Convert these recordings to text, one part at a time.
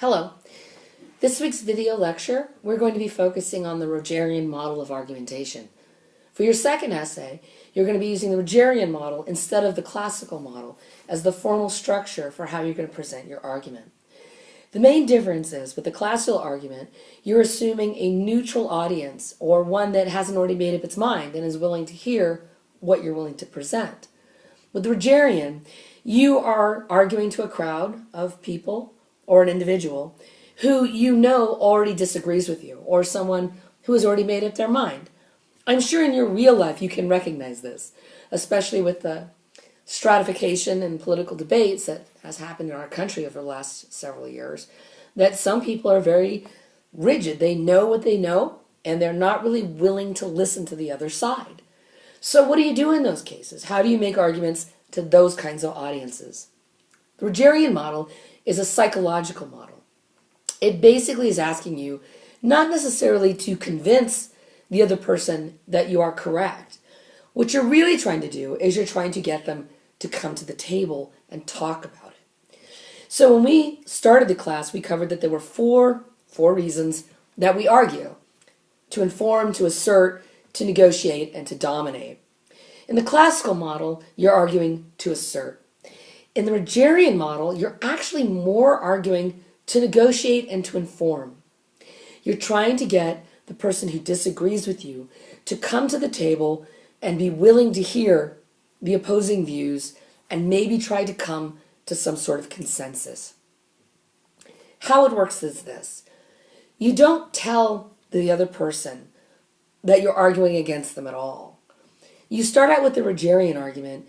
Hello. This week's video lecture, we're going to be focusing on the Rogerian model of argumentation. For your second essay, you're going to be using the Rogerian model instead of the classical model as the formal structure for how you're going to present your argument. The main difference is, with the classical argument, you're assuming a neutral audience, or one that hasn't already made up its mind and is willing to hear what you're willing to present. With the Rogerian, you are arguing to a crowd of people or an individual who you know already disagrees with you, or someone who has already made up their mind. I'm sure in your real life you can recognize this, especially with the stratification in political debates that has happened in our country over the last several years, that some people are very rigid. They know what they know, and they're not really willing to listen to the other side. So what do you do in those cases? How do you make arguments to those kinds of audiences? The Rogerian model is a psychological model. It basically is asking you not necessarily to convince the other person that you are correct. What you're really trying to do is you're trying to get them to come to the table and talk about it. So when we started the class, we covered that there were four reasons that we argue: to inform, to assert, to negotiate, and to dominate. In the classical model, you're arguing to assert. In the Rogerian model, you're actually more arguing to negotiate and to inform. You're trying to get the person who disagrees with you to come to the table and be willing to hear the opposing views and maybe try to come to some sort of consensus. How it works is this: you don't tell the other person that you're arguing against them at all. You start out with the Rogerian argument,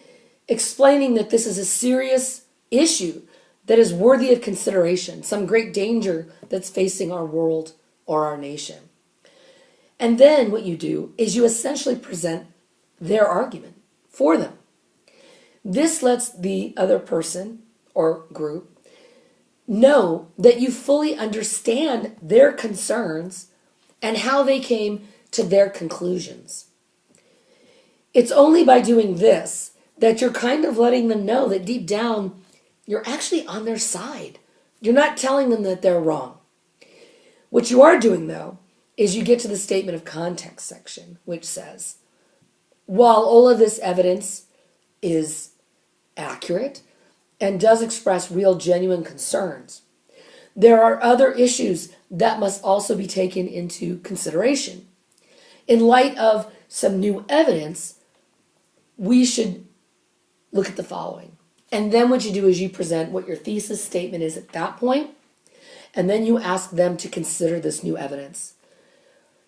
explaining that this is a serious issue that is worthy of consideration, some great danger that's facing our world or our nation. And then what you do is you essentially present their argument for them. This lets the other person or group know that you fully understand their concerns and how they came to their conclusions. It's only by doing this that you're kind of letting them know that deep down you're actually on their side. You're not telling them that they're wrong. What you are doing, though, is you get to the statement of context section, which says, while all of this evidence is accurate and does express real, genuine concerns, there are other issues that must also be taken into consideration. In light of some new evidence, we should look at the following. And then what you do is you present what your thesis statement is at that point, and then you ask them to consider this new evidence.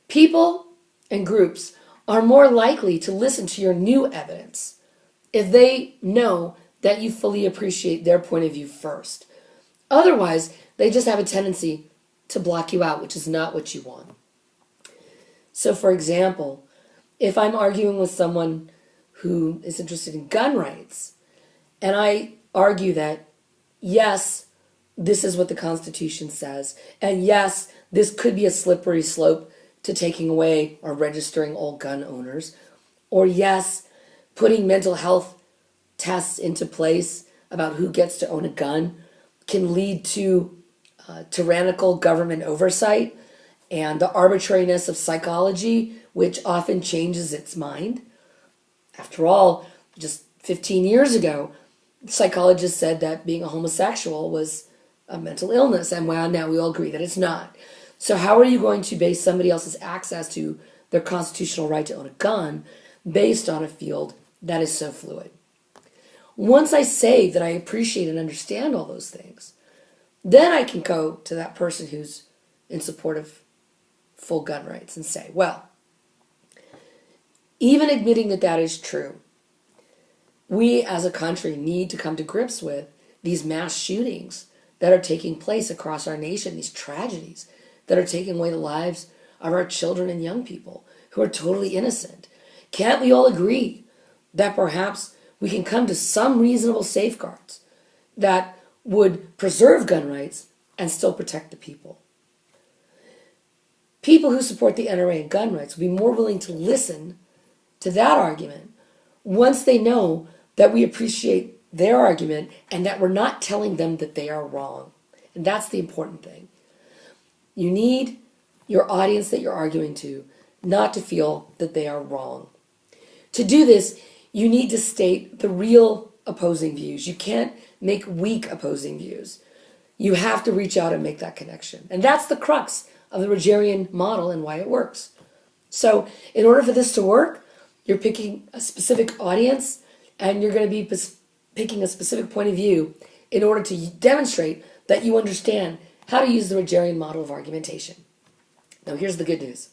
People and groups are more likely to listen to your new evidence if they know that you fully appreciate their point of view first. Otherwise, they just have a tendency to block you out, which is not what you want. So, for example, if I'm arguing with someone who is interested in gun rights, and I argue that, yes, this is what the Constitution says, and yes, this could be a slippery slope to taking away or registering all gun owners, or yes, putting mental health tests into place about who gets to own a gun can lead to tyrannical government oversight and the arbitrariness of psychology, which often changes its mind. After all, just 15 years ago, psychologists said that being a homosexual was a mental illness, and well, now we all agree that it's not. So how are you going to base somebody else's access to their constitutional right to own a gun based on a field that is so fluid? Once I say that I appreciate and understand all those things, then I can go to that person who's in support of full gun rights and say, well, even admitting that that is true, we as a country need to come to grips with these mass shootings that are taking place across our nation, these tragedies that are taking away the lives of our children and young people who are totally innocent. Can't we all agree that perhaps we can come to some reasonable safeguards that would preserve gun rights and still protect the people? People who support the NRA and gun rights will be more willing to listen to that argument once they know that we appreciate their argument and that we're not telling them that they are wrong. And that's the important thing. You need your audience that you're arguing to not to feel that they are wrong. To do this, you need to state the real opposing views. You can't make weak opposing views. You have to reach out and make that connection. And that's the crux of the Rogerian model and why it works. So in order for this to work, you're picking a specific audience and you're going to be picking a specific point of view in order to demonstrate that you understand how to use the Rogerian model of argumentation. Now here's the good news.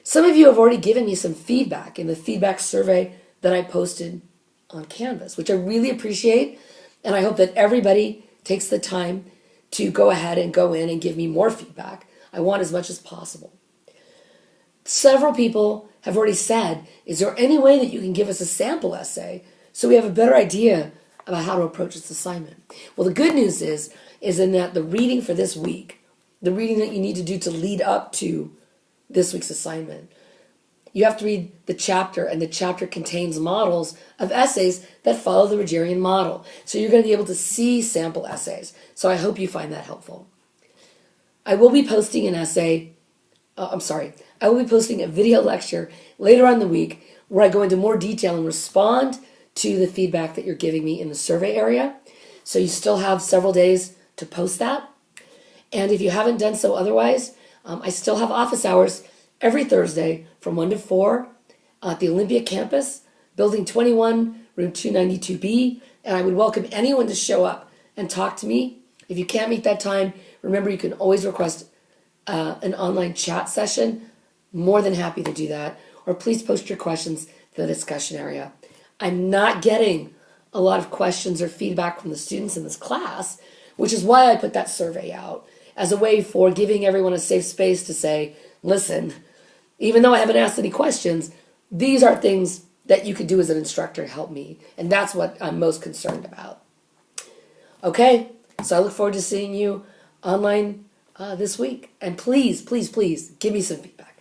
Some of you have already given me some feedback in the feedback survey that I posted on Canvas, which I really appreciate, and I hope that everybody takes the time to go ahead and go in and give me more feedback. I want as much as possible. Several people have already said, is there any way that you can give us a sample essay so we have a better idea about how to approach this assignment? Well, the good news is in that the reading for this week, the reading that you need to do to lead up to this week's assignment, you have to read the chapter, and the chapter contains models of essays that follow the Rogerian model. So you're going to be able to see sample essays. So I hope you find that helpful. I will be posting an essay, I will be posting a video lecture later on in the week where I go into more detail and respond to the feedback that you're giving me in the survey area. So you still have several days to post that. And if you haven't done so otherwise, I still have office hours every Thursday from 1 to 4 at the Olympia campus, Building 21, Room 292B, and I would welcome anyone to show up and talk to me. If you can't meet that time, remember you can always request an online chat session. More than happy to do that. Or please post your questions to the discussion area. I'm not getting a lot of questions or feedback from the students in this class, which is why I put that survey out as a way for giving everyone a safe space to say, listen, even though I haven't asked any questions, these are things that you could do as an instructor to help me. And that's what I'm most concerned about. Okay, so I look forward to seeing you online this week. And please, please, please give me some feedback.